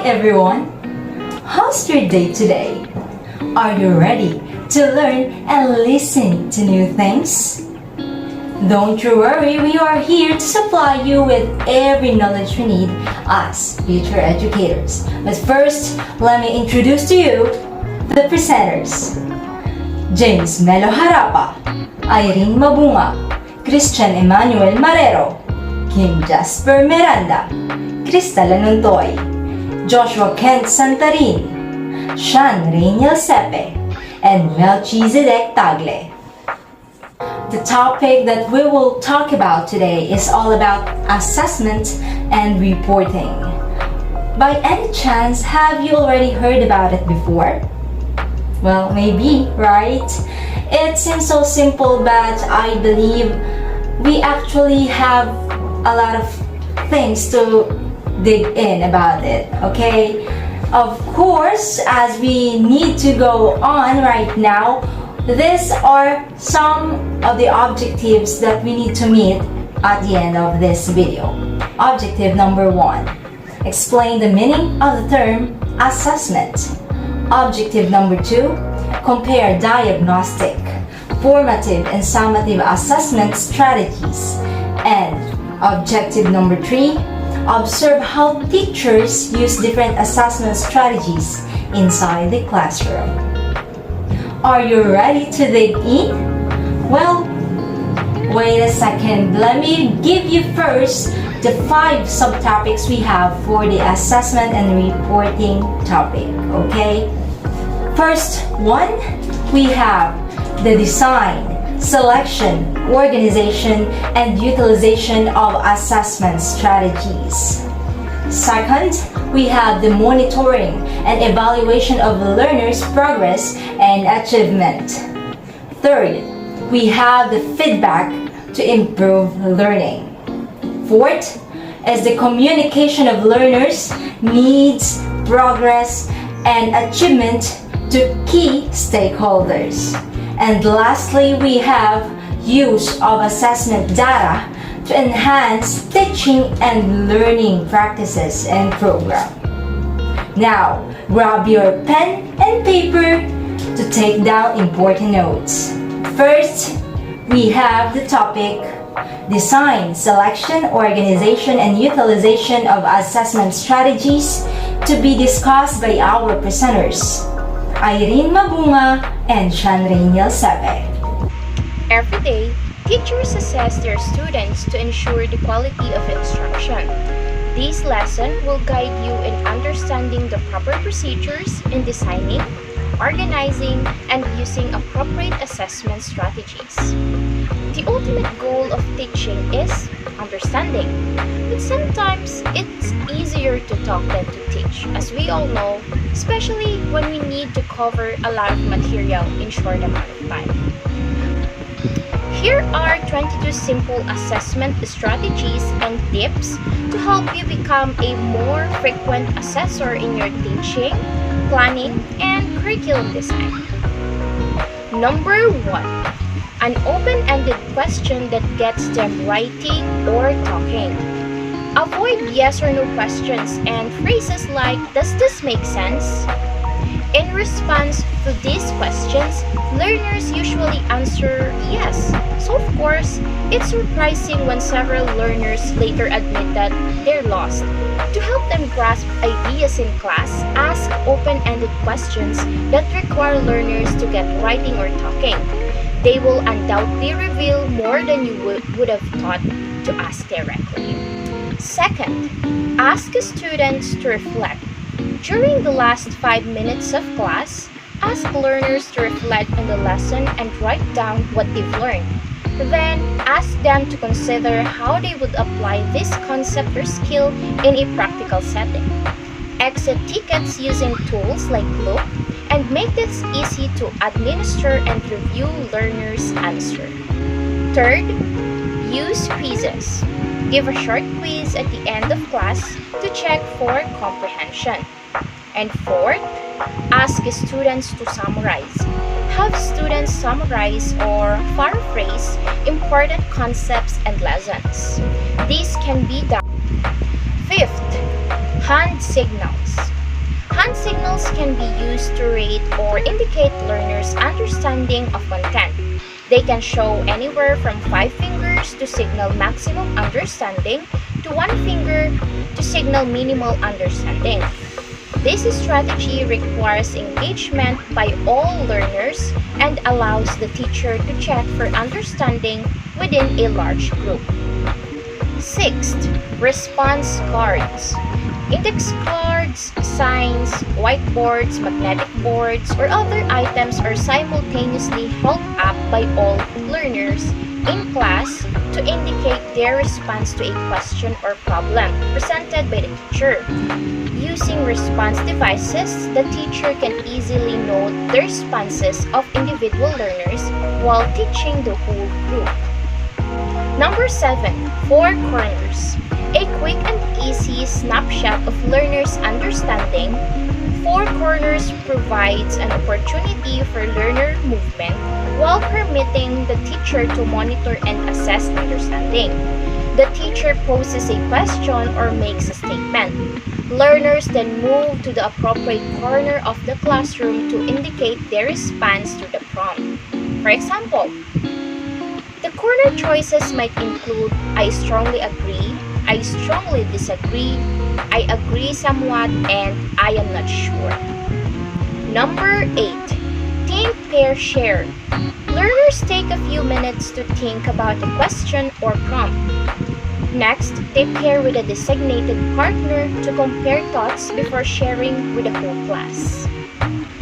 everyone! How's your day today? Are you ready to learn and listen to new things? Don't you worry, we are here to supply you with every knowledge we need as future educators. But first, let me introduce to you the presenters. James Melo Jarapa, Irene Mabuñga, Marrero, Kim Jasper Miranda, Krystal Ontoy, Joshua Kent Santarin, Shan Rayniel Sepe, and Melchizedec Tagle. The topic that we will talk about today is all about assessment and reporting. By any chance, have you already heard about it before? Well, maybe, right? It seems so simple, but I believe we actually have a lot of things to dig in about it, okay? Of course, as we need to go on right now, these are some of the objectives that we need to meet at the end of this video. Objective number 1, explain the meaning of the term assessment. Objective number 2, compare diagnostic, formative, and summative assessment strategies. And objective number 3, observe how teachers use different assessment strategies inside the classroom. Are you ready to dig in? Well, wait a second. Let me give you first the 5 subtopics we have for the assessment and reporting topic, okay? First one, we have the design, selection, organization, and utilization of assessment strategies. Second, we have the monitoring and evaluation of learners' progress and achievement. Third, we have the feedback to improve learning. Fourth is the communication of learners' needs, progress, and achievement to key stakeholders. And lastly, we have use of assessment data to enhance teaching and learning practices and program. Now, grab your pen and paper to take down important notes. First, we have the topic design, selection, organization, and utilization of assessment strategies to be discussed by our presenters, Irene Mabuñga and Shan Rayniel Sepe. Every day, teachers assess their students to ensure the quality of instruction. This lesson will guide you in understanding the proper procedures in designing, organizing, and using appropriate assessment strategies. The ultimate goal of teaching is understanding, but sometimes it's easier to talk than to teach, as we all know, especially when we need to cover a lot of material in short amount of time. Here are 22 simple assessment strategies and tips to help you become a more frequent assessor in your teaching, planning, and curriculum design. Number 1, an open-ended question that gets them writing or talking. Avoid yes or no questions and phrases like, "Does this make sense?" In response to these questions, learners usually answer yes. So of course, it's surprising when several learners later admit that they're lost. To help them grasp ideas in class, ask open-ended questions that require learners to get writing or talking. They will undoubtedly reveal more than you would have thought to ask directly. Second, ask students to reflect. During the last 5 minutes of class, ask learners to reflect on the lesson and write down what they've learned. Then, ask them to consider how they would apply this concept or skill in a practical setting. Exit tickets using tools like Loop and make this easy to administer and review learners' answer. Third, use quizzes. Give a short quiz at the end of class to check for comprehension. And fourth, ask students to summarize. Have students summarize or paraphrase important concepts and lessons. This can be done. Fifth, hand signals. Hand signals can be used to rate or indicate learners' understanding of content. They can show anywhere from 5 fingers to signal maximum understanding to 1 finger to signal minimal understanding. This strategy requires engagement by all learners and allows the teacher to check for understanding within a large group. Sixth, response cards. Index cards, signs, whiteboards, magnetic boards, or other items are simultaneously held up by all learners in class to indicate their response to a question or problem presented by the teacher. Using response devices, the teacher can easily note the responses of individual learners while teaching the whole group. Number 7. 4 corners. A quick and easy snapshot of learners' understanding. 4 corners provides an opportunity for learner movement while permitting the teacher to monitor and assess understanding. The teacher poses a question or makes a statement. Learners then move to the appropriate corner of the classroom to indicate their response to the prompt. For example, the corner choices might include I strongly agree, I strongly disagree, I agree somewhat, and I am not sure. Number 8. Think, pair, share. Learners take a few minutes to think about the question or prompt. Next, they pair with a designated partner to compare thoughts before sharing with the whole class.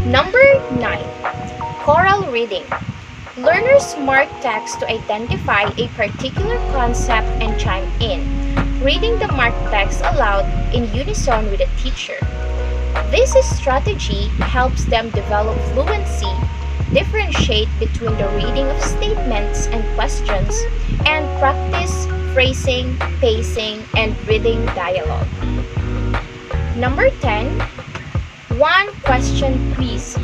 Number 9. Choral reading. Learners mark text to identify a particular concept and chime in, reading the marked text aloud in unison with the teacher. This strategy helps them develop fluency, differentiate between the reading of statements and questions, and practice phrasing, pacing, and reading dialogue. Number 10. One question quiz.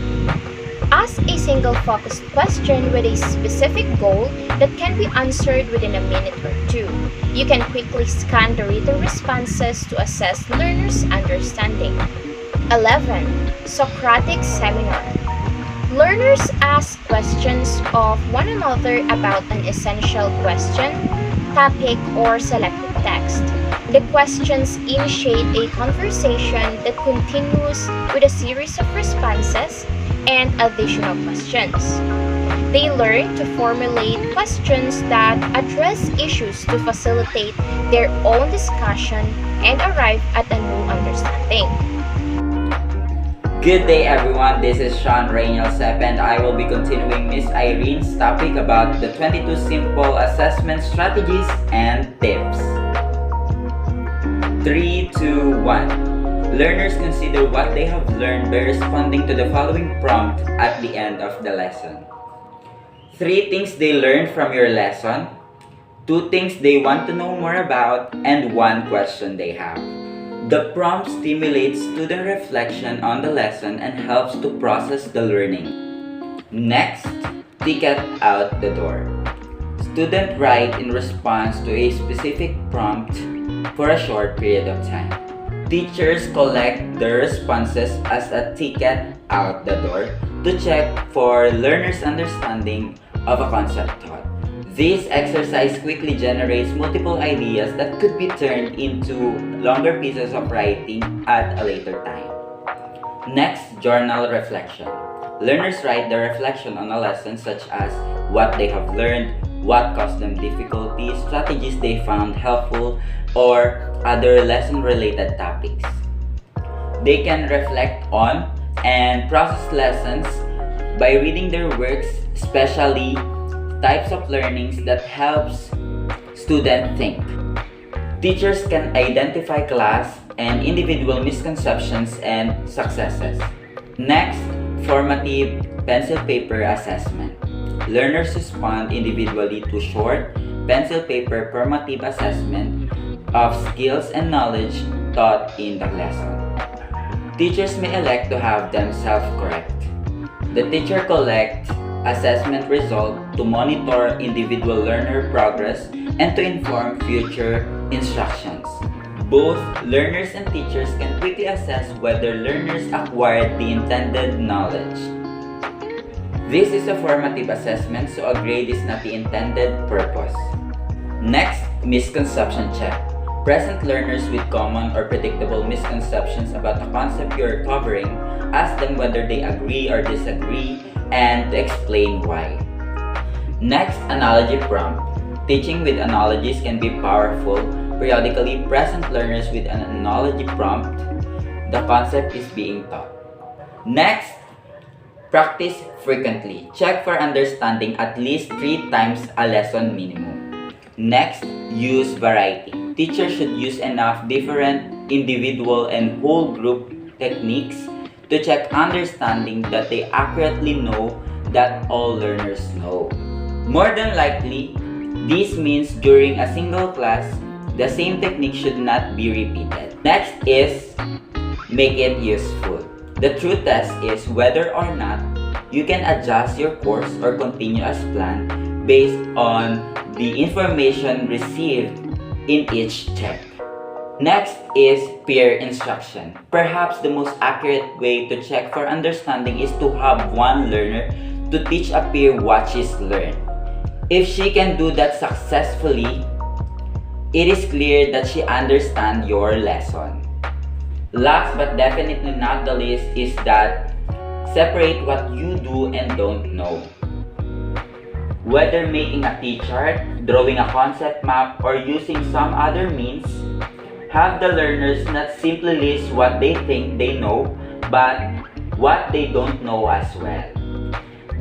Ask a single focused question with a specific goal that can be answered within a minute or 2. You can quickly scan the written responses to assess learners' understanding. 11. Socratic seminar. Learners ask questions of one another about an essential question, topic, or selected text. The questions initiate a conversation that continues with a series of responses and additional questions. They learn to formulate questions that address issues to facilitate their own discussion and arrive at a new understanding. Good day everyone, this is Shan, Rayniel, Sepe, and I will be continuing Miss Irene's topic about the 22 simple assessment strategies and tips. 3, 2, 1. Learners consider what they have learned by responding to the following prompt at the end of the lesson. 3 things they learned from your lesson, 2 things they want to know more about, and 1 question they have. The prompt stimulates student reflection on the lesson and helps to process the learning. Next, ticket out the door. Student write in response to a specific prompt for a short period of time. Teachers collect the responses as a ticket out the door to check for learners' understanding of a concept taught. This exercise quickly generates multiple ideas that could be turned into longer pieces of writing at a later time. Next, journal reflection. Learners write their reflection on a lesson such as what they have learned, what caused them difficulties, strategies they found helpful, or other lesson-related topics. They can reflect on and process lessons by reading their works, especially types of learnings that helps students think. Teachers can identify class and individual misconceptions and successes. Next, formative pencil paper assessment. Learners respond individually to short pencil paper formative assessment of skills and knowledge taught in the lesson. Teachers may elect to have them self-correct. The teacher collects assessment results to monitor individual learner progress and to inform future instructions. Both learners and teachers can quickly assess whether learners acquired the intended knowledge. This is a formative assessment, so a grade is not the intended purpose. Next, misconception check. Present learners with common or predictable misconceptions about the concept you're covering, ask them whether they agree or disagree and to explain why. Next, analogy prompt. Teaching with analogies can be powerful. Periodically present learners with an analogy prompt, the concept is being taught. Next, practice frequently. Check for understanding at least 3 times a lesson minimum. Next, use variety. Teachers should use enough different individual and whole group techniques to check understanding that they accurately know that all learners know. More than likely, this means during a single class, the same technique should not be repeated. Next is make it useful. The true test is whether or not you can adjust your course or continue as planned based on the information received in each check. Next is peer instruction. Perhaps the most accurate way to check for understanding is to have one learner to teach a peer what she's learned. If she can do that successfully, it is clear that she understands your lesson. Last but definitely not the least is that separate what you do and don't know. Whether making a T-chart, drawing a concept map, or using some other means, have the learners not simply list what they think they know, but what they don't know as well.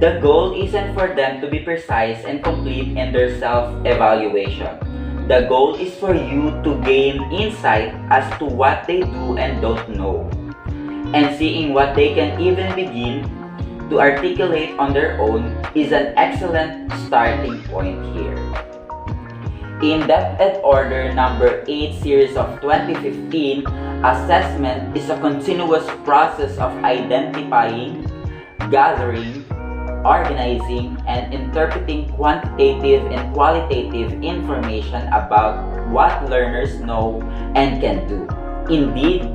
The goal isn't for them to be precise and complete in their self-evaluation. The goal is for you to gain insight as to what they do and don't know, and seeing what they can even begin to articulate on their own is an excellent starting point here. In-Depth Ed Order number 8 series of 2015, assessment is a continuous process of identifying, gathering, organizing, and interpreting quantitative and qualitative information about what learners know and can do. Indeed,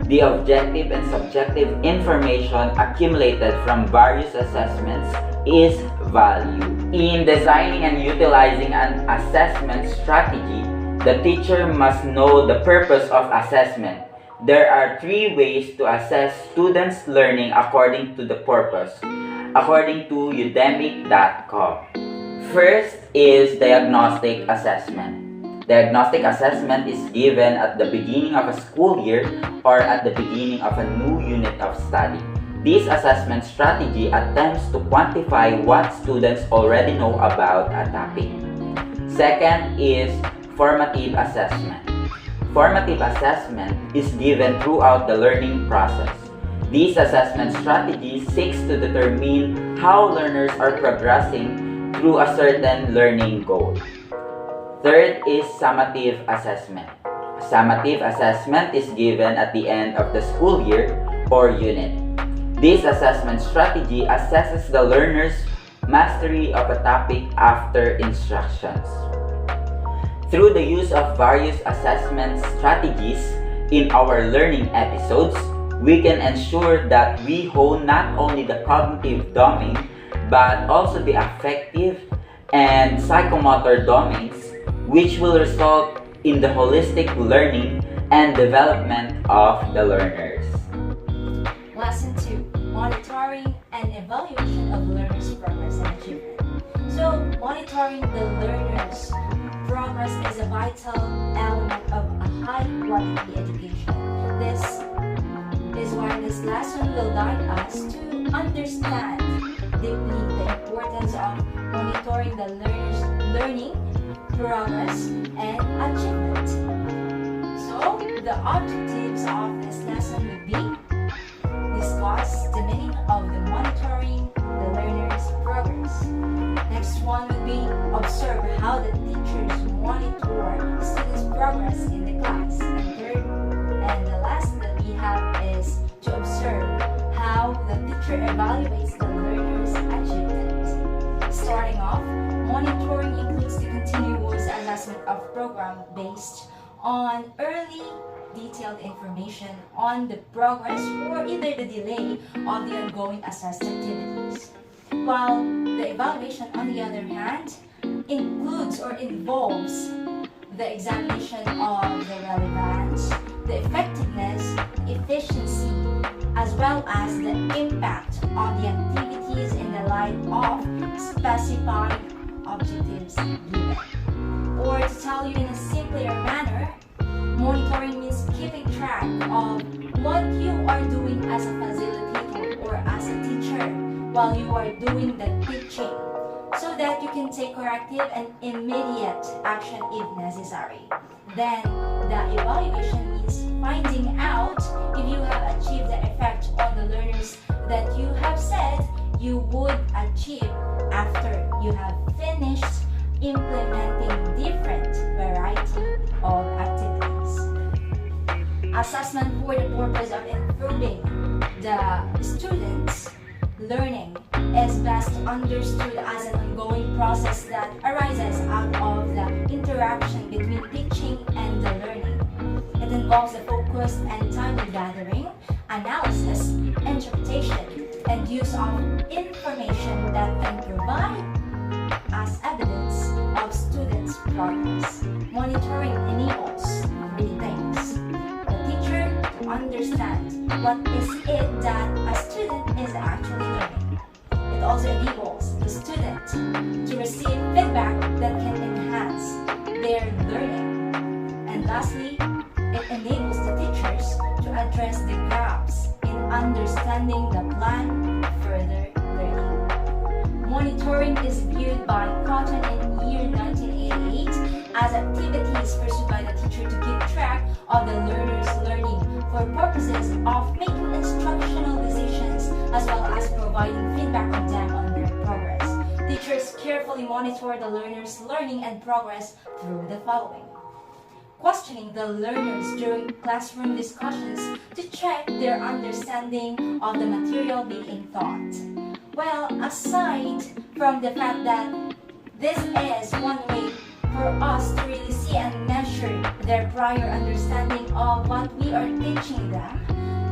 the objective and subjective information accumulated from various assessments is value. In designing and utilizing an assessment strategy, the teacher must know the purpose of assessment. There are 3 ways to assess students' learning according to the purpose, according to Udemy.com. First is diagnostic assessment. Diagnostic assessment is given at the beginning of a school year or at the beginning of a new unit of study. This assessment strategy attempts to quantify what students already know about a topic. Second is formative assessment. Formative assessment is given throughout the learning process. This assessment strategy seeks to determine how learners are progressing through a certain learning goal. Third is summative assessment. Summative assessment is given at the end of the school year or unit. This assessment strategy assesses the learner's mastery of a topic after instructions. Through the use of various assessment strategies in our learning episodes, we can ensure that we hone not only the cognitive domain, but also the affective and psychomotor domains, which will result in the holistic learning and development of the learners. Lesson 2. Monitoring and evaluation of learners' progress and achievement. So, monitoring the learners' progress is a vital element of a high-quality education. This is why this lesson will guide us to understand deeply the importance of monitoring the learner's learning, progress, and achievement. So, the objectives of this lesson will be discuss the meaning of the monitoring the learner's progress. Next one will be observe how the teachers monitor the students' progress in the class. And third, and the last that we have is to observe how the teacher evaluates the learner's achievement. Starting off, monitoring includes the continuous assessment of program based on early detailed information on the progress or either the delay of the ongoing assessed activities. While the evaluation, on the other hand, includes or involves the examination of the relevance, the effectiveness, efficiency, as well as the impact of the activities in the light of specified objectives given. Or to tell you in a simpler manner, monitoring means keeping track of what you are doing as a facilitator or as a teacher while you are doing the teaching, so that you can take corrective and immediate action if necessary. Then, the evaluation means finding out if you have achieved the effect on the learners that you have said you would achieve after you have finished implementing different variety of activities. Assessment for the purpose of improving the students' learning is best understood as an ongoing process that arises out of the interaction between teaching and the learning. It involves the focused and timely gathering, analysis, interpretation, and use of information that can provide as evidence of students' progress. Monitoring enables three things: the teacher to understand what is it that a student is actually learning. It also enables the student to receive feedback that can enhance their learning. And lastly, it enables the teachers to address the gaps in understanding the plan further learning. Monitoring is viewed by Cotton in year 1988 as activities pursued by the teacher to keep track of the learner's learning for purposes of making instructional decisions as well as providing feedback on them on their progress. Teachers carefully monitor the learner's learning and progress through the following: questioning the learners during classroom discussions to check their understanding of the material being taught. Well, aside from the fact that this is one way for us to really see and measure their prior understanding of what we are teaching them,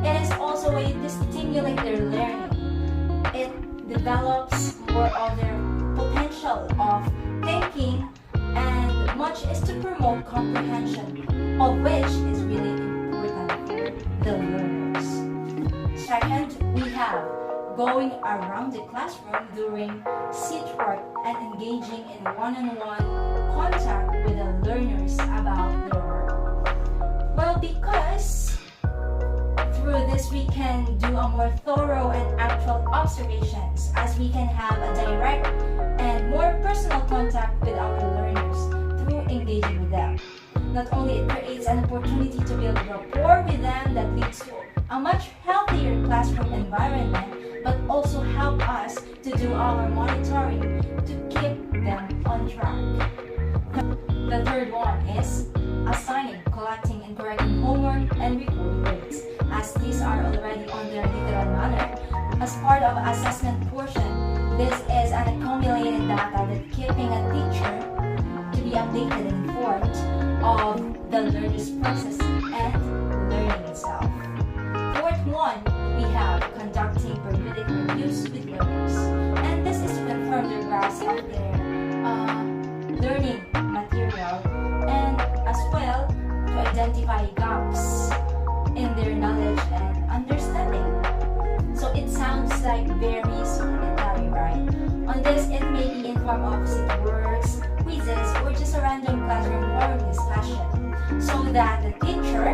it is also a way to stimulate their learning. It develops more of their potential of thinking, and much is to promote comprehension, of which is really important for the learners. Second, we have going around the classroom during seat work and engaging in one-on-one contact with the learners about their work. Well, because through this we can do a more thorough and actual observations, as we can have a direct and more personal contact with our learners through engaging with them. Not only it creates an opportunity to build rapport with them that leads to a much healthier classroom environment, but also help us to do our monitoring to keep them on track. The third one is assigning, collecting, and correcting homework and report grades, as these are already on their literal manner. As part of assessment portion, this is an accumulated data that keeping a teacher to be updated and informed of the learner's process and learning itself. Fourth one, we have conducting periodic reviews with learners, and this is to confirm their grasp of their learning material, and as well to identify gaps in their knowledge and understanding. So it sounds like very solitary, right? On this, it may be in form of sit works, quizzes, or just a random classroom forum discussion, so that the teacher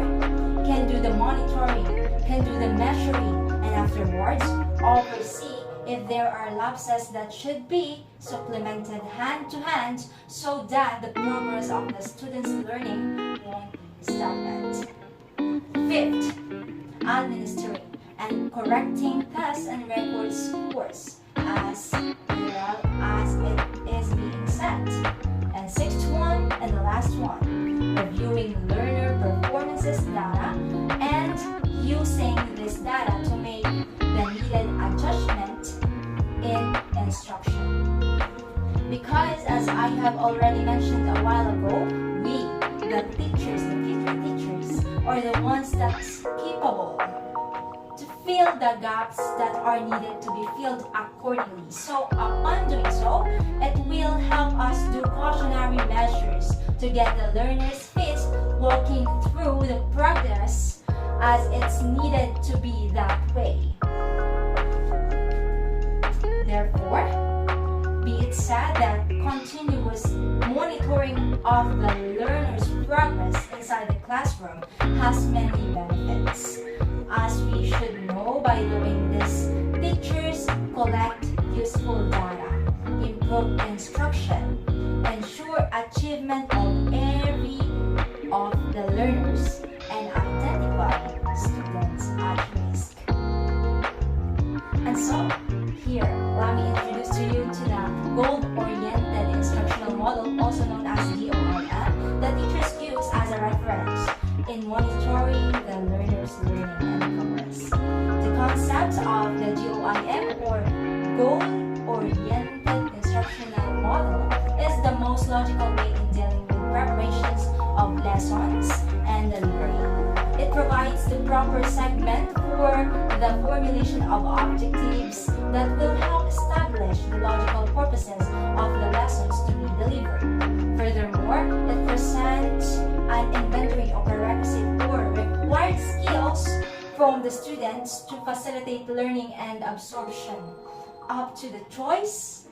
can do the monitoring, can do the measuring, and afterwards oversee if there are lapses that should be supplemented hand to hand, so that the progress of the students' learning won't be stagnant. Fifth, administering and correcting tests and record scores as well as it is being set. And sixth one, and the last one, reviewing learner performances data and using this data to make the needed adjustment in instruction. Because as I have already mentioned a while ago, we, the teachers, the ones that's capable to fill the gaps that are needed to be filled accordingly. So upon doing so, it will help us do cautionary measures to get the learners fit walking through the progress as it's needed to be that way. Therefore, be it said that continuous monitoring of the learner's progress inside the classroom has many benefits. As we should know, by doing this, teachers collect useful data, improve instruction, ensure achievement of every of the learners, and identify students at risk. And so, here, let me introduce to you to the goal-oriented instructional model, also known as GOIM, that teachers use as a reference in monitoring the learner's learning and progress. The concept of the GOIM, or goal-oriented instructional model, is the most logical way in dealing with preparations of lessons and delivery. It provides the proper segment for the formulation of objectives that will help establish the logical purposes of the lessons to be delivered. Furthermore, it presents an inventory of prerequisite or required skills from the students to facilitate learning and absorption up to the choices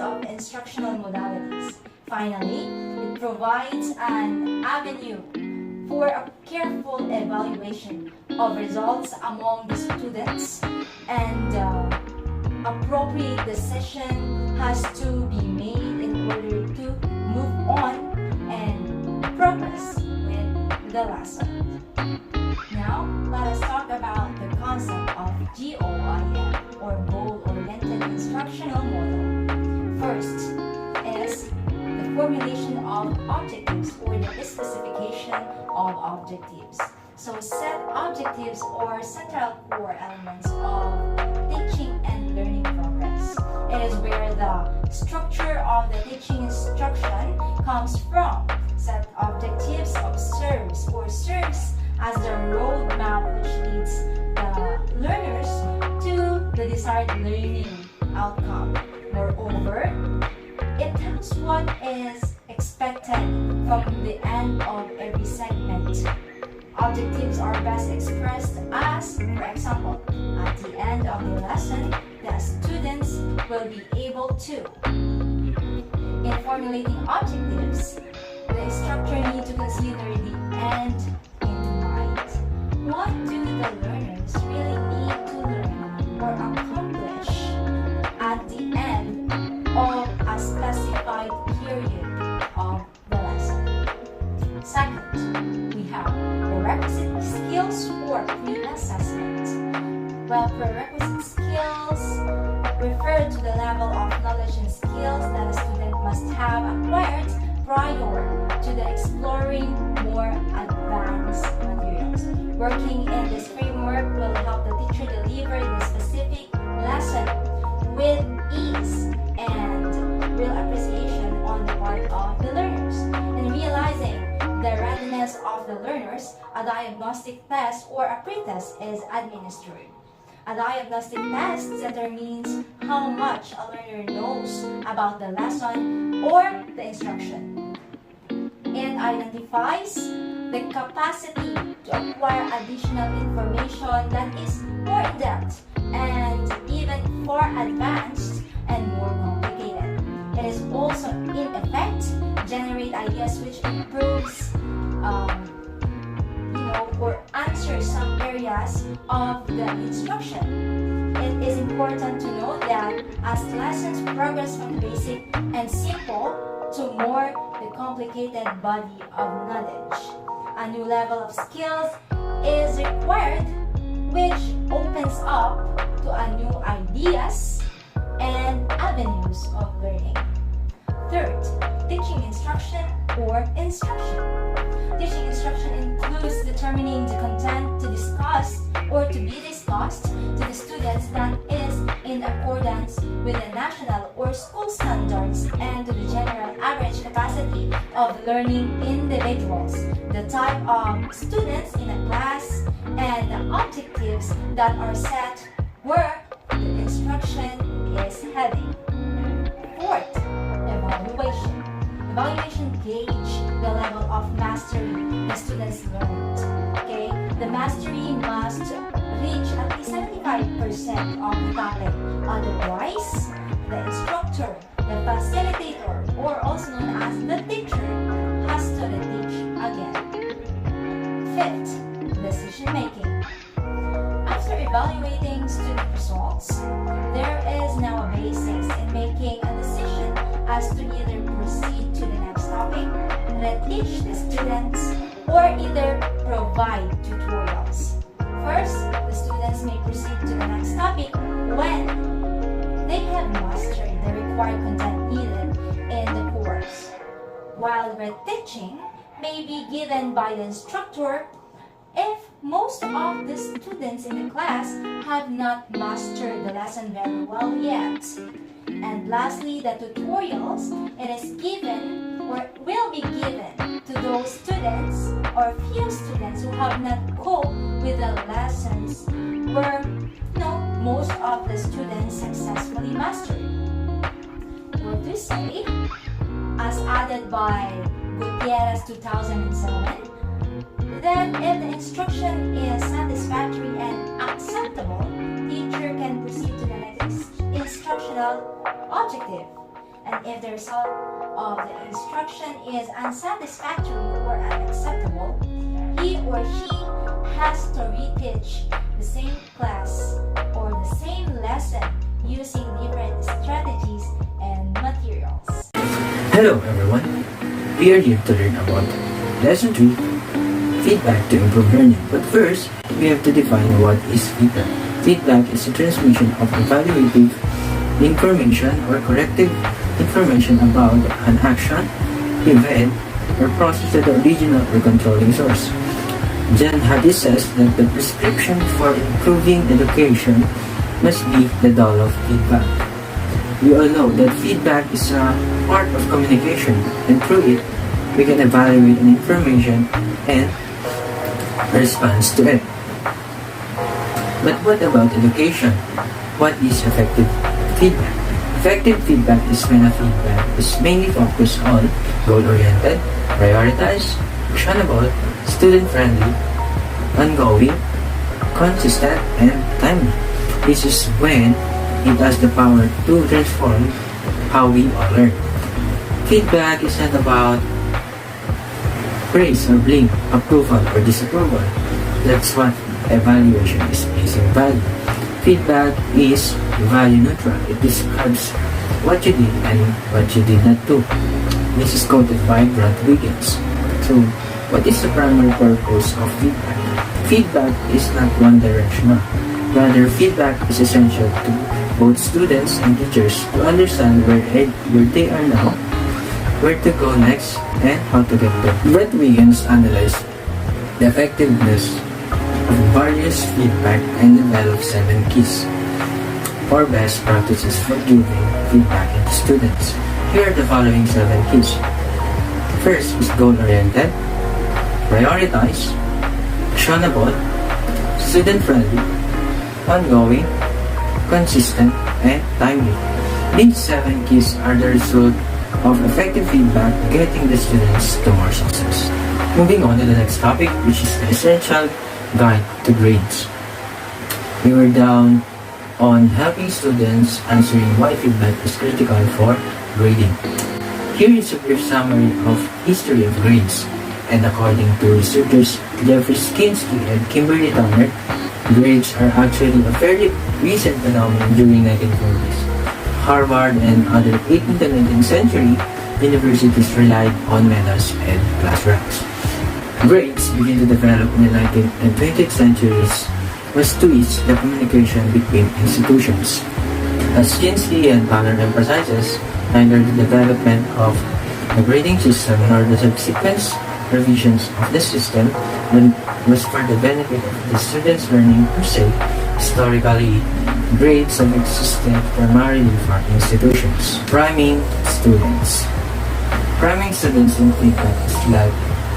of instructional modalities. Finally, it provides an avenue for a careful evaluation of results among the students, and appropriate decision has to be made in order to move on and progress with the lesson. Now, let us talk about the concept of GOIM, or Goal-Oriented Instructional Model. First is the formulation of objectives, or the specification of objectives. So set objectives are central core elements of teaching and learning progress. It is where the structure of the teaching instruction comes from. Set objectives serves as the roadmap which leads the learners to the desired learning outcome. Moreover, it tells what is expected from the end of every segment. Objectives are best expressed as, for example, at the end of the lesson, the students will be able to. In formulating objectives, the instructor needs to consider the end in mind. What do the learners really need to learn or accomplish at the end of a specified period of the lesson? Second, we have prerequisite skills for pre-assessment. Well, prerequisite skills refer to the level of knowledge and skills that a student must have acquired prior to the exploring more advanced materials. Working in this framework will help the teacher deliver the specific lesson with ease and real appreciation on the part of the learners. In realizing the readiness of the learners, a diagnostic test or a pretest is administered. A diagnostic test determines how much a learner knows about the lesson or the instruction. It identifies the capacity to acquire additional information that is more in-depth and even more advanced and more complicated. It is also, in effect, generate ideas which improves or answers some areas of the instruction. It is important to note that as lessons progress from the basic and simple to more the complicated body of knowledge, a new level of skills is required, which opens up to a new ideas and avenues of learning. Third, teaching instruction or instruction. Teaching instruction includes determining the content to discuss or to be discussed to the students that is in accordance with the national or school standards and to the general average capacity of learning individuals, the type of students in a class, and the objectives that are set where the instruction is heading. Fourth, evaluation. Evaluation gauge the level of mastery the students learned. Okay, the mastery must reach at least 75% of the topic. Otherwise, the instructor, the facilitator, or also known as the teacher, has to reteach again. Fifth, decision making. After evaluating student results, there is now a basis in making a decision as to either proceed to the next topic, reteach the students, or either provide tutorials. First, the students may proceed to the next topic when they have mastered the required content needed in the course, while reteaching may be given by the instructor if most of the students in the class have not mastered the lesson very well yet. And lastly, the tutorials, it is given or will be given to those students or few students who have not coped with the lessons where most of the students successfully mastered. Or to say, as added by Gutierrez 2007, that if the instruction is satisfactory and acceptable, teacher can proceed to the next instructional objective. And if the result of the instruction is unsatisfactory or unacceptable, he or she has to reteach the same class or the same lesson using different strategies and materials. Hello everyone, we are here to learn about Lesson 3, Feedback to Improve Learning. But first, we have to define what is feedback. Feedback is the transmission of evaluative information or corrective information about an action, event, or process to the original or controlling source. Jan Hadid says that the prescription for improving education must be the dole of feedback. We all know that feedback is a part of communication, and through it, we can evaluate an information and response to it. But what about education? What is effective feedback? Effective feedback is when a feedback is mainly focused on goal-oriented, prioritized, actionable, student-friendly, ongoing, consistent, and timely. This is when it has the power to transform how we all learn. Feedback is not about praise or blame, approval or disapproval. That's what evaluation is placing value. Feedback is value neutral. It describes what you did and what you did not do. This is quoted by Grant Wiggins. So, what is the primary purpose of feedback? Feedback is not one-directional. Rather, feedback is essential to both students and teachers to understand where they are now, where to go next, and how to get there. Grant Wiggins analyzed the effectiveness of various feedback and developed 7 keys or best practices for giving feedback to students. Here are the following 7 keys. First is goal-oriented, prioritize, actionable, student-friendly, ongoing, consistent, and timely. These 7 keys are the result of effective feedback getting the students to more success. Moving on to the next topic, which is the essential guide to grades. We were down on helping students answering why feedback is critical for grading. Here is a brief summary of history of grades. And according to researchers Jeffrey Skinsky and Kimberly Tanner, grades are actually a fairly recent phenomenon during 1940s. Harvard and other 18th and 19th century universities relied on medals and class ranks. Grades began to develop in the 19th and 20th centuries was to ease the communication between institutions. As Skinsky and Tanner emphasizes, neither the development of the grading system nor the subsequent revisions of the system was for the benefit of the students' learning per se. Historically, grades have existed primarily for institutions, priming students. Priming students in feedback is like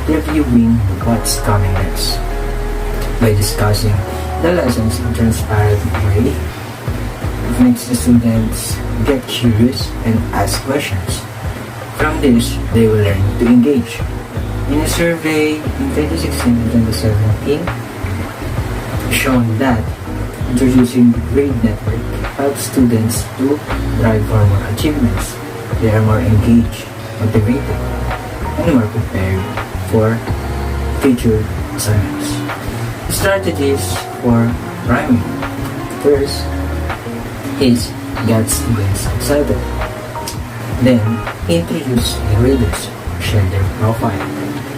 reviewing what's coming next. By discussing the lessons in transparent way, it makes the students get curious and ask questions. From this, they will learn to engage. In a survey in 2016 and 2017, shown that introducing the grade network helps students to drive for more achievements. They are more engaged, motivated, and more prepared for future assignments. Strategies for priming. First is get students excited. Then introduce the graders, share their profile,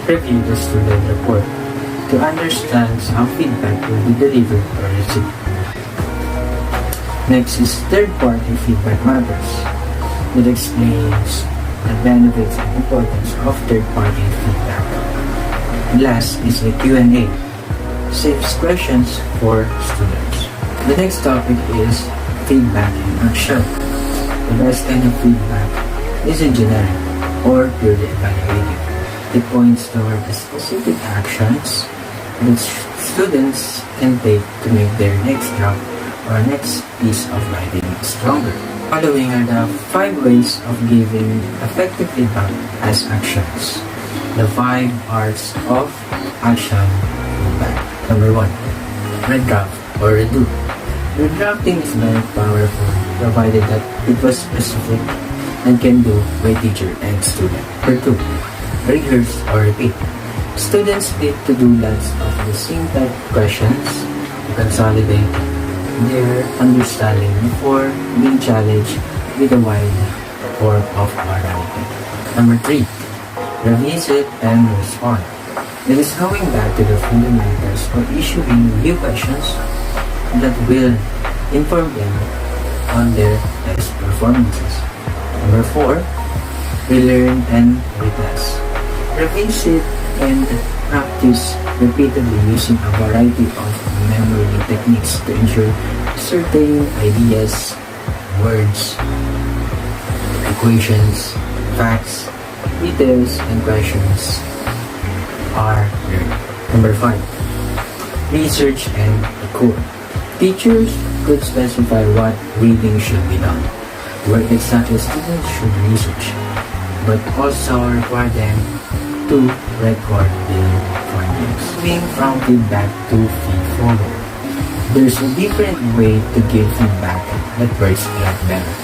review the student report to understand how feedback will be delivered or received. Next is third-party feedback matters. It explains the benefits and importance of third-party feedback. Last is the Q&A. Saves questions for students. The next topic is feedback in action. The best kind of feedback is a generic or purely evaluative. It points toward the specific actions that students can take to make their next job or next piece of writing stronger. Following are the 5 ways of giving effective feedback as actions. The 5 R's of action feedback. Number 1, redraft or redo. Redrafting is very powerful provided that it was specific and can do by teacher and student. Number 2, rehearse or repeat. Students need to do lots of the same type of questions to consolidate their understanding before being challenged with a wide form of writing. Number 3, revisit and respond. It is going back to the fundamentals or issuing new questions that will inform them on their next performances. Number 4, relearn and retest. Revisit and practice repeatedly using a variety of memory techniques to ensure certain ideas, words, equations, facts, details, and questions are learned. Number 5, research and record. Teachers could specify what reading should be done, where exactly students should research, but also require them to record their findings. Moving from feedback to feed-forward. There's a different way to give feedback that works a lot better.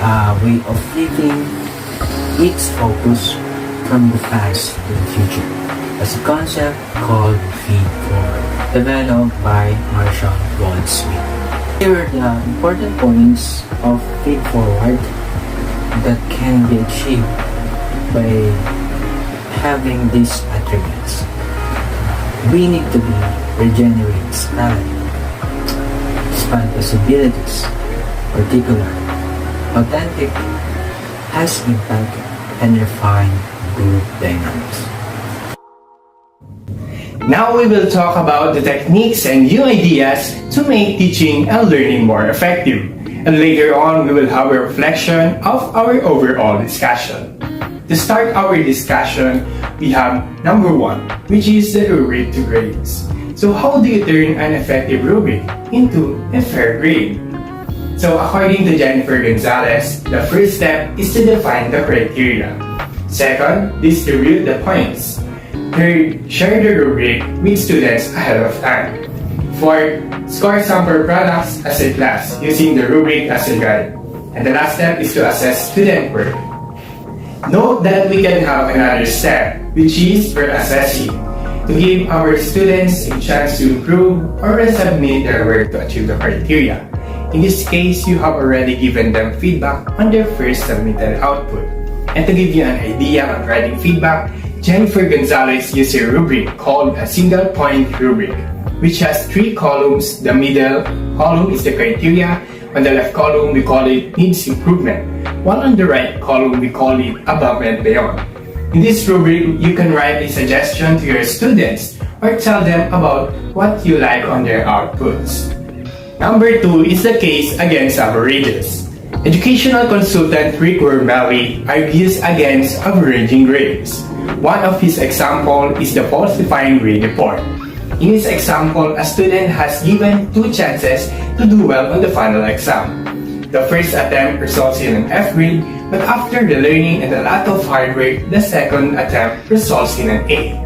A way of living its focus from the past to the future as a concept called feed-forward, developed by Marshall Goldsmith. Here are the important points of feed-forward that can be achieved by having these attributes. We need to be regenerate style, expand possibilities, particular, authentic, has impact, and refine group dynamics. Now we will talk about the techniques and new ideas to make teaching and learning more effective. And later on, we will have a reflection of our overall discussion. To start our discussion, we have number 1, which is the rubric to grades. So how do you turn an effective rubric into a fair grade? So according to Jennifer Gonzalez, the first step is to define the criteria. Second, distribute the points. Third, share the rubric with students ahead of time. Fourth, score sample products as a class using the rubric as a guide. And the last step is to assess student work. Note that we can have another step, which is for assessing, to give our students a chance to improve or resubmit their work to achieve the criteria. In this case, you have already given them feedback on their first submitted output. And to give you an idea on writing feedback, Jennifer Gonzalez used a rubric called a single point rubric, which has 3 columns. The middle column is the criteria. On the left column, we call it needs improvement, while on the right column, we call it above and beyond. In this rubric, you can write a suggestion to your students or tell them about what you like on their outputs. Number 2 is the case against averages. Educational consultant Rick Melo argues against averaging grades. One of his examples is the falsifying grade report. In his example, a student has given 2 chances to do well on the final exam. The first attempt results in an F grade, but after the learning and a lot of hard work, the second attempt results in an A.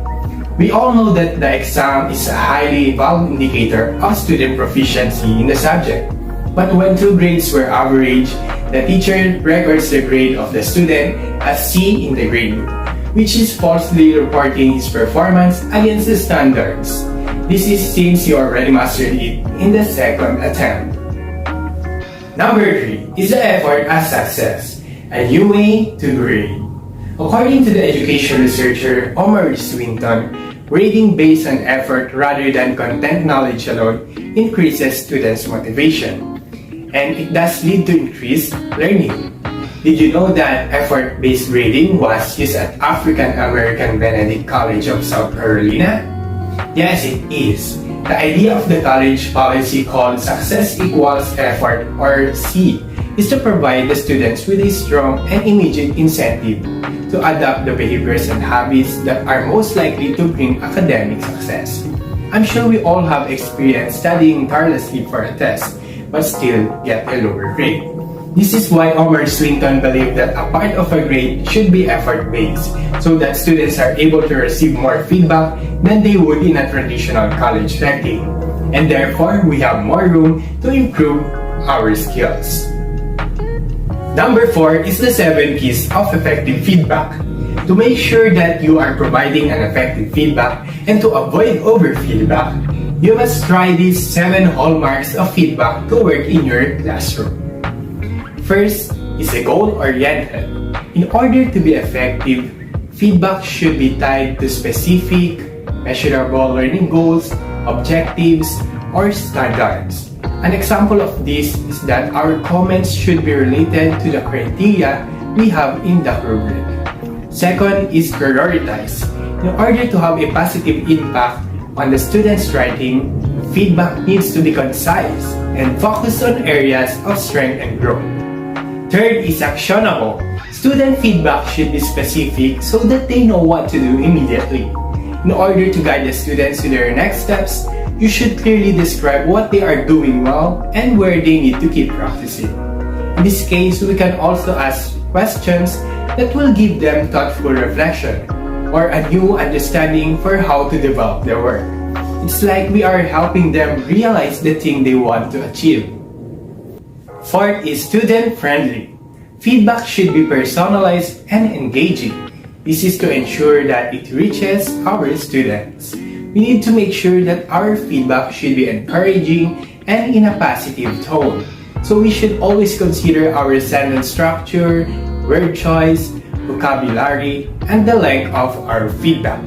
We all know that the exam is a highly valuable indicator of student proficiency in the subject. But when 2 grades were averaged, the teacher records the grade of the student as C in the grade book, which is falsely reporting his performance against the standards. This is since you already mastered it in the second attempt. Number 3 is the effort as success, a new way to grade. According to the education researcher Omar Swinton, grading based on effort rather than content knowledge alone increases students' motivation. And it does lead to increased learning. Did you know that effort-based grading was used at African American Benedict College of South Carolina? Yes, it is. The idea of the college policy called Success Equals Effort, or C, is to provide the students with a strong and immediate incentive to adopt the behaviors and habits that are most likely to bring academic success. I'm sure we all have experienced studying tirelessly for a test, but still get a lower grade. This is why Omar Swinton believed that a part of a grade should be effort-based, so that students are able to receive more feedback than they would in a traditional college setting. And therefore, we have more room to improve our skills. Number 4 is the 7 keys of effective feedback. To make sure that you are providing an effective feedback and to avoid over-feedback, you must try these 7 hallmarks of feedback to work in your classroom. First is a goal-oriented. In order to be effective, feedback should be tied to specific, measurable learning goals, objectives, or standards. An example of this is that our comments should be related to the criteria we have in the rubric. Second is prioritize. In order to have a positive impact on the student's writing, feedback needs to be concise and focus on areas of strength and growth. Third is actionable. Student feedback should be specific so that they know what to do immediately. In order to guide the students to their next steps, you should clearly describe what they are doing well and where they need to keep practicing. In this case, we can also ask questions that will give them thoughtful reflection or a new understanding for how to develop their work. It's like we are helping them realize the thing they want to achieve. Fourth is student-friendly. Feedback should be personalized and engaging. This is to ensure that it reaches our students. We need to make sure that our feedback should be encouraging and in a positive tone. So we should always consider our sentence structure, word choice, vocabulary, and the length of our feedback.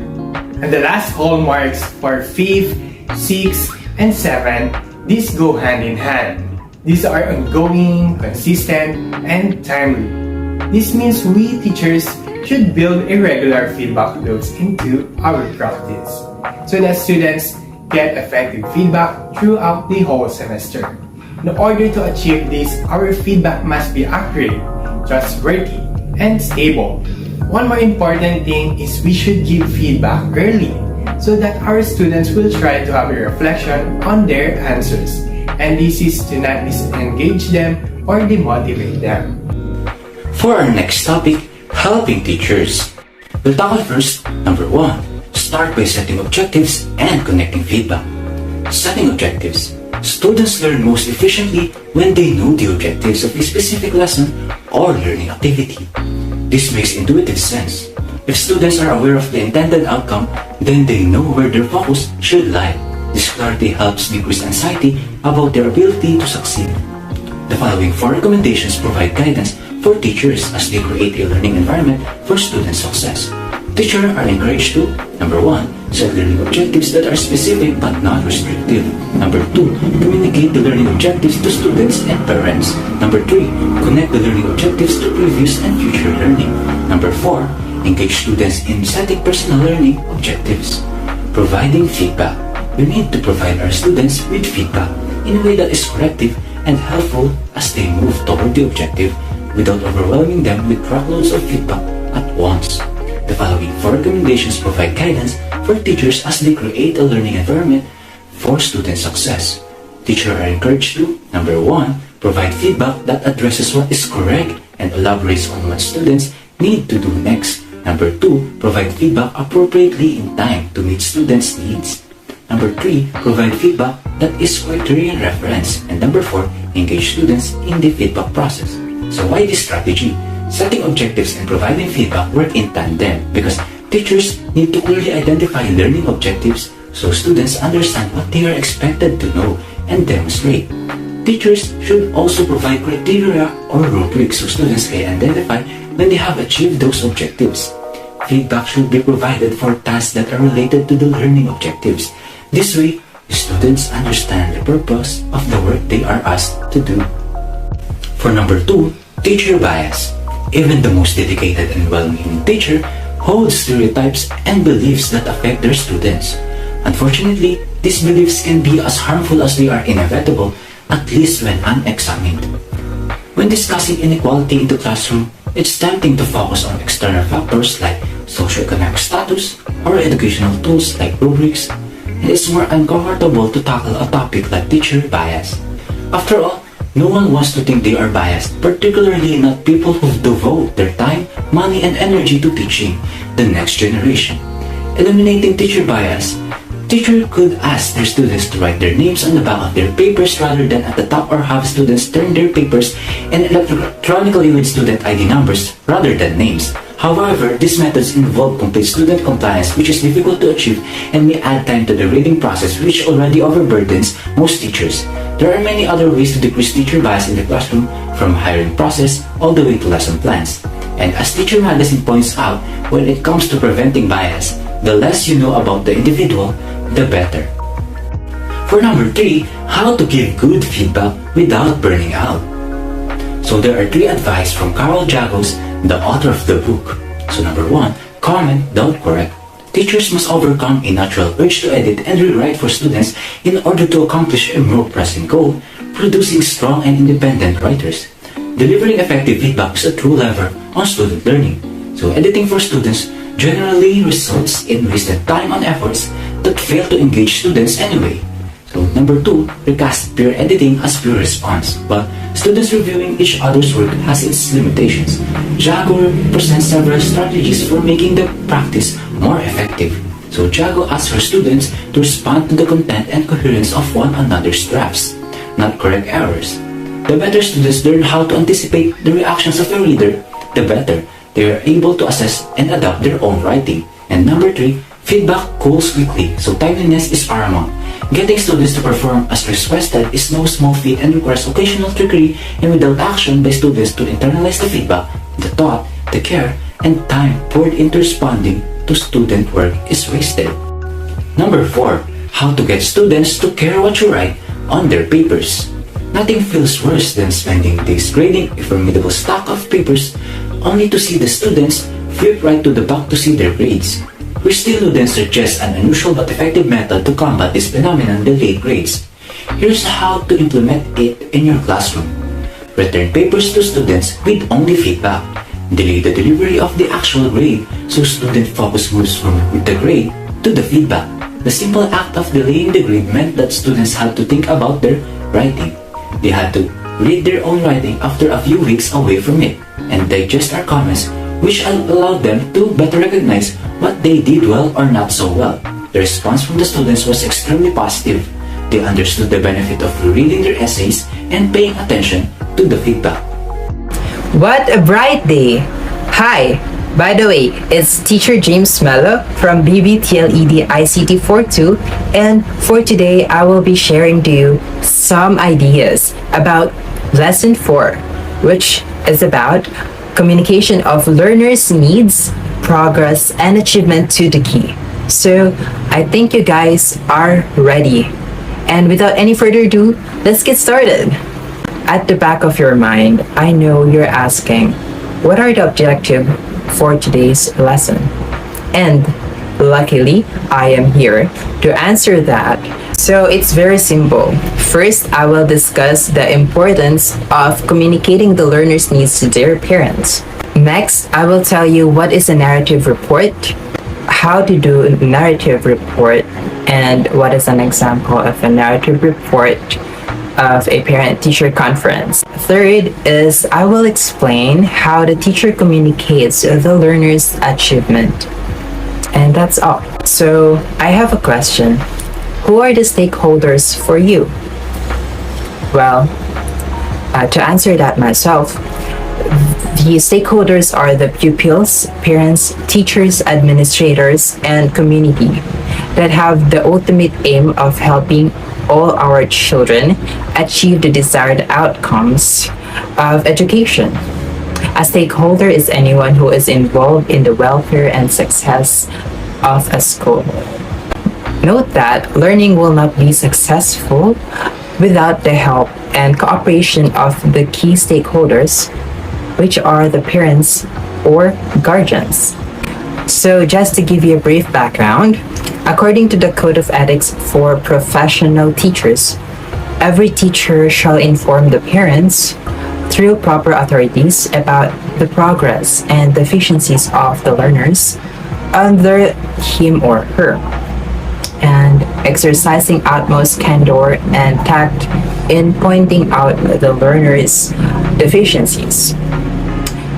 And the last hallmarks for 5th, 6th, and 7th, these go hand in hand. These are ongoing, consistent, and timely. This means we teachers should build a regular feedback loops into our practice so that students get effective feedback throughout the whole semester. In order to achieve this, our feedback must be accurate, trustworthy, and stable. One more important thing is we should give feedback early so that our students will try to have a reflection on their answers. And this is to not disengage them or demotivate them. For our next topic, helping teachers. We'll tackle first, number 1, start by setting objectives and connecting feedback. Setting objectives. Students learn most efficiently when they know the objectives of a specific lesson or learning activity. This makes intuitive sense. If students are aware of the intended outcome, then they know where their focus should lie. This clarity helps decrease anxiety about their ability to succeed. The following 4 recommendations provide guidance for teachers as they create a learning environment for student success. Teachers are encouraged to, number 1, set learning objectives that are specific but not restrictive. Number 2, communicate the learning objectives to students and parents. Number 3, connect the learning objectives to previous and future learning. Number 4, engage students in setting personal learning objectives. Providing feedback. We need to provide our students with feedback in a way that is corrective and helpful as they move toward the objective without overwhelming them with truckloads of feedback at once. The following 4 recommendations provide guidance for teachers as they create a learning environment for student success. Teachers are encouraged to, number 1, provide feedback that addresses what is correct and elaborates on what students need to do next. Number 2, provide feedback appropriately in time to meet students' needs. Number 3, provide feedback that is criterion reference. And number 4, engage students in the feedback process. So why this strategy? Setting objectives and providing feedback work in tandem because teachers need to clearly identify learning objectives so students understand what they are expected to know and demonstrate. Teachers should also provide criteria or rubrics so students can identify when they have achieved those objectives. Feedback should be provided for tasks that are related to the learning objectives. This way, students understand the purpose of the work they are asked to do. For number 2, teacher bias. Even the most dedicated and well-meaning teacher holds stereotypes and beliefs that affect their students. Unfortunately, these beliefs can be as harmful as they are inevitable, at least when unexamined. When discussing inequality in the classroom, it's tempting to focus on external factors like socioeconomic status or educational tools like rubrics. It's more uncomfortable to tackle a topic like teacher bias. After all, no one wants to think they are biased, particularly not people who devote their time, money, and energy to teaching the next generation. Eliminating teacher bias. Teacher could ask their students to write their names on the back of their papers rather than at the top or have students turn their papers and electronically with student ID numbers rather than names. However, these methods involve complete student compliance which is difficult to achieve and may add time to the reading process which already overburdens most teachers. There are many other ways to decrease teacher bias in the classroom from hiring process all the way to lesson plans. And as Teacher Magazine points out, when it comes to preventing bias, the less you know about the individual, the better. For number 3, how to give good feedback without burning out. So there are 3 advice from Carol Jagos, the author of the book. So number 1, comment, don't correct. Teachers must overcome a natural urge to edit and rewrite for students in order to accomplish a more pressing goal, producing strong and independent writers. Delivering effective feedback is a true lever on student learning. So editing for students generally results in wasted time on efforts that fail to engage students anyway. So number 2, recast peer editing as peer response. But students reviewing each other's work has its limitations. Jago presents several strategies for making the practice more effective. So Jago asks her students to respond to the content and coherence of one another's drafts, not correct errors. The better students learn how to anticipate the reactions of a reader, the better they are able to assess and adapt their own writing. And number 3, feedback calls weekly, so timeliness is paramount. Getting students to perform as requested is no small feat and requires occasional trickery, and without action by students to internalize the feedback, the thought, the care, and time poured into responding to student work is wasted. Number 4, how to get students to care what you write on their papers. Nothing feels worse than spending days grading a formidable stack of papers only to see the students flip right to the back to see their grades. Krystal then suggests an unusual but effective method to combat this phenomenon, delayed grades. Here's how to implement it in your classroom. Return papers to students with only feedback. Delay the delivery of the actual grade so student focus moves from the grade to the feedback. The simple act of delaying the grade meant that students had to think about their writing. They had to read their own writing after a few weeks away from it and digest our comments, which allowed them to better recognize what they did well or not so well. The response from the students was extremely positive. They understood the benefit of reading their essays and paying attention to the feedback. What a bright day! Hi! By the way, it's Teacher James Melo from BBTLED ICT 42, and for today I will be sharing to you some ideas about Lesson 4, which is about communication of learners' needs, progress, and achievement to the key. So I think you guys are ready. And without any further ado, let's get started. At the back of your mind, I know you're asking, what are the objectives for today's lesson? And luckily, I am here to answer that. So it's very simple. First, I will discuss the importance of communicating the learner's needs to their parents. Next, I will tell you what is a narrative report, how to do a narrative report, and what is an example of a narrative report of a parent-teacher conference. Third is I will explain how the teacher communicates the learner's achievement. And that's all. So I have a question. Who are the stakeholders for you? Well, to answer that myself, the stakeholders are the pupils, parents, teachers, administrators, and community that have the ultimate aim of helping all our children achieve the desired outcomes of education. A stakeholder is anyone who is involved in the welfare and success of a school. Note that learning will not be successful without the help and cooperation of the key stakeholders, which are the parents or guardians. So just to give you a brief background, according to the Code of Ethics for Professional Teachers, every teacher shall inform the parents through proper authorities about the progress and deficiencies of the learners under him or her, and exercising utmost candor and tact in pointing out the learner's deficiencies,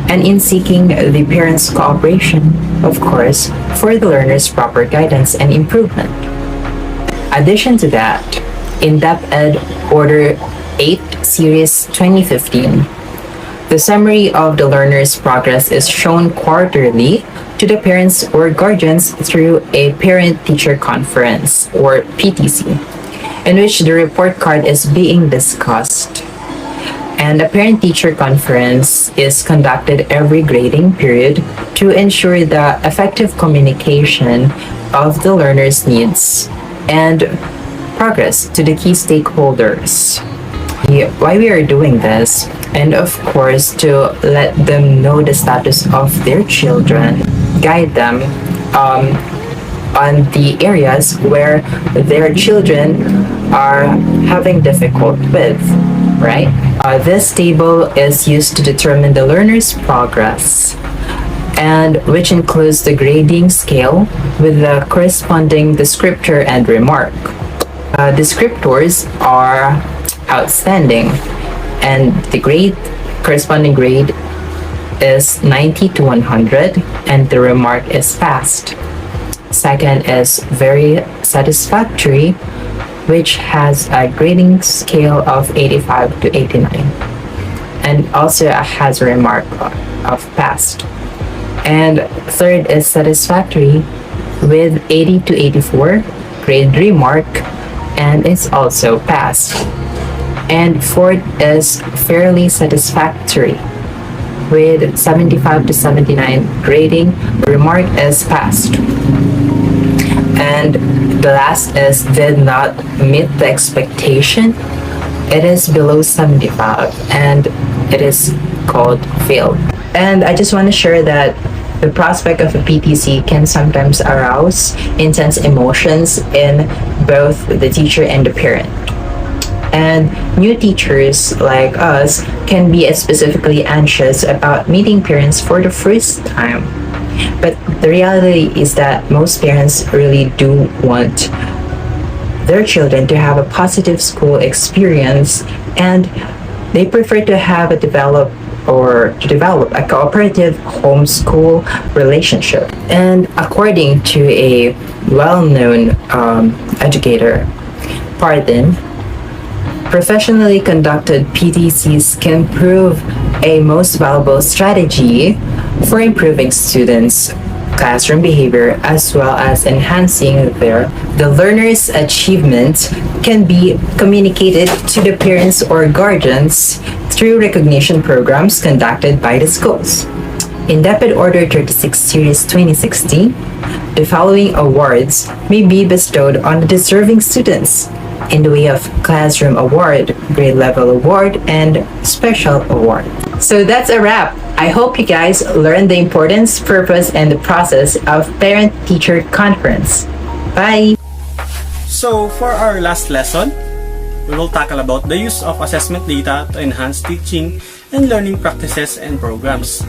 and in seeking the parents' cooperation, of course, for the learner's proper guidance and improvement. Addition to that, in DepEd Order 8 Series 2015, the summary of the learner's progress is shown quarterly to the parents or guardians through a parent-teacher conference, or PTC, in which the report card is being discussed. And a parent-teacher conference is conducted every grading period to ensure the effective communication of the learner's needs and progress to the key stakeholders. Why we are doing this, and of course to let them know the status of their children, guide them on the areas where their children are having difficult with, right? This table is used to determine the learner's progress, and which includes the grading scale with the corresponding descriptor and remark. Descriptors are outstanding, and the corresponding grade is 90 to 100, and the remark is passed. Second is very satisfactory, which has a grading scale of 85 to 89, and also has a remark of passed. And third is satisfactory with 80 to 84 grade remark, and it's also passed. And fourth is fairly satisfactory with 75 to 79 grading, remark is passed. And the last is did not meet the expectation. It is below 75 and it is called failed. And I just want to share that the prospect of a PTC can sometimes arouse intense emotions in both the teacher and the parent. And new teachers like us can be specifically anxious about meeting parents for the first time. But the reality is that most parents really do want their children to have a positive school experience, and they prefer to have to develop a cooperative homeschool relationship. And according to a well-known educator, professionally conducted PTCs can prove a most valuable strategy for improving students' classroom behavior as well as enhancing the learner's achievement can be communicated to the parents or guardians through recognition programs conducted by the schools. In DepEd Order 36 Series 2016, the following awards may be bestowed on the deserving students in the way of classroom award, grade level award, and special award. So that's a wrap. I hope you guys learned the importance, purpose, and the process of parent-teacher conference. Bye! So for our last lesson, we will tackle about the use of assessment data to enhance teaching and learning practices and programs.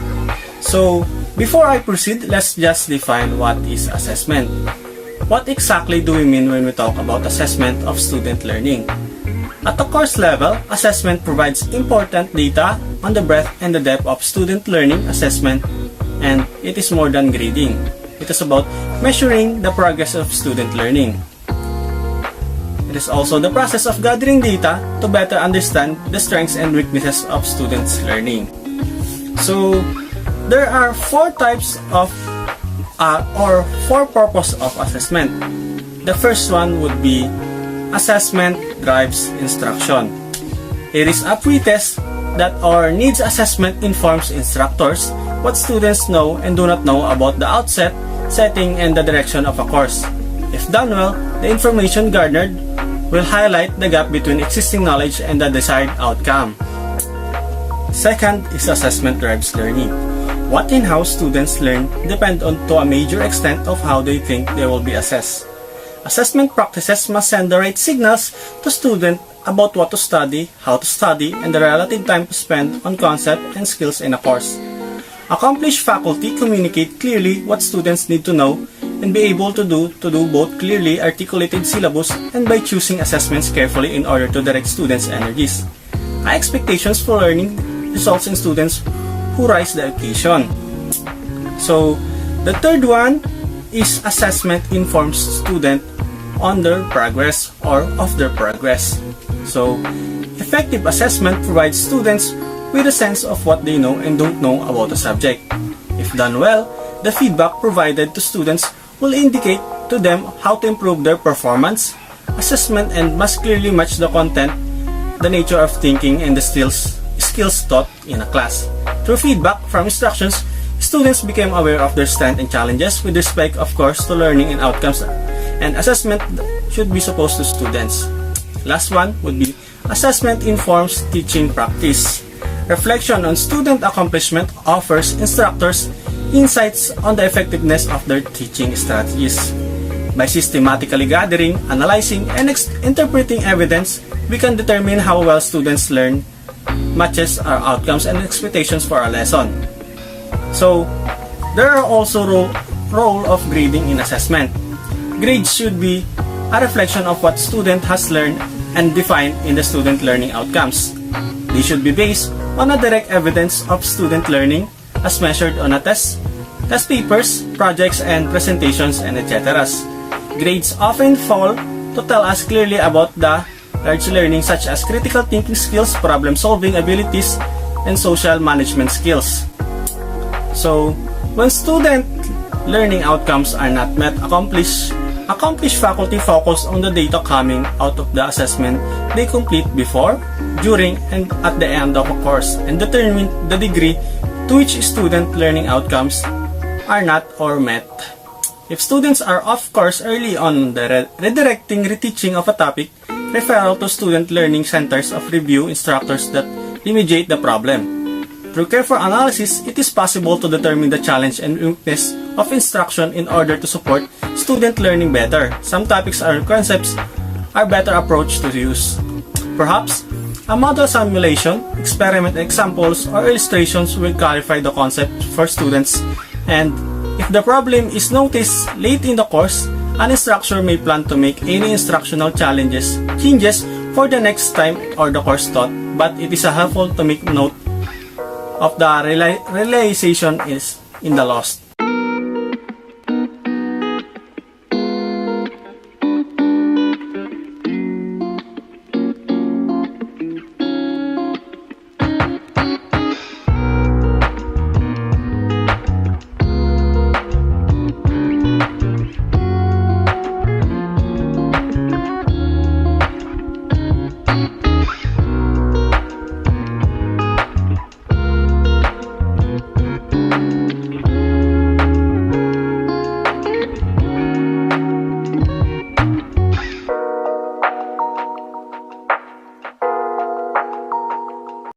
So before I proceed, let's just define what is assessment. What exactly do we mean when we talk about assessment of student learning? At the course level, assessment provides important data on the breadth and the depth of student learning assessment, and it is more than grading. It is about measuring the progress of student learning. It is also the process of gathering data to better understand the strengths and weaknesses of students' learning. So, there are four types of or four purposes of assessment. The first one would be assessment drives instruction. It is a pretest that our needs assessment informs instructors what students know and do not know about the outset, setting, and the direction of a course. If done well, the information garnered will highlight the gap between existing knowledge and the desired outcome. Second is assessment drives learning. What and how students learn depend on to a major extent of how they think they will be assessed. Assessment practices must send the right signals to students about what to study, how to study, and the relative time to spend on concept and skills in a course. Accomplished faculty communicate clearly what students need to know and be able to do both clearly articulated syllabus and by choosing assessments carefully in order to direct students' energies. High expectations for learning results in students who rise the occasion. So, the third one is assessment informs student on their progress or of their progress. So, effective assessment provides students with a sense of what they know and don't know about a subject. If done well, the feedback provided to students will indicate to them how to improve their performance. Assessment and must clearly match the content, the nature of thinking, and the skills taught in a class. Through feedback from instructions, students became aware of their strengths and challenges with respect, of course, to learning and outcomes, and assessment should be supposed to students. Last one would be assessment informs teaching practice. Reflection on student accomplishment offers instructors insights on the effectiveness of their teaching strategies. By systematically gathering, analyzing, and interpreting evidence, we can determine how well students learn, matches our outcomes and expectations for our lesson. So, there are also role of grading in assessment. Grades should be a reflection of what student has learned and defined in the student learning outcomes. They should be based on a direct evidence of student learning as measured on a test papers, projects, and presentations, and etc. Grades often fall to tell us clearly about the large learning such as critical thinking skills, problem-solving abilities, and social management skills. So, when student learning outcomes are not met, accomplished faculty focus on the data coming out of the assessment they complete before, during, and at the end of a course, and determine the degree to which student learning outcomes are not or met. If students are off course early on, the redirecting reteaching of a topic, referral to student learning centers of review instructors that remediate the problem. Through careful analysis, it is possible to determine the challenge and weakness of instruction in order to support student learning better. Some topics or concepts are better approach to use. Perhaps, a model simulation, experiment examples, or illustrations will clarify the concept for students, and if the problem is noticed late in the course, an instructor may plan to make any instructional changes for the next time or the course taught, but it is helpful to make note of the realization is in the lost.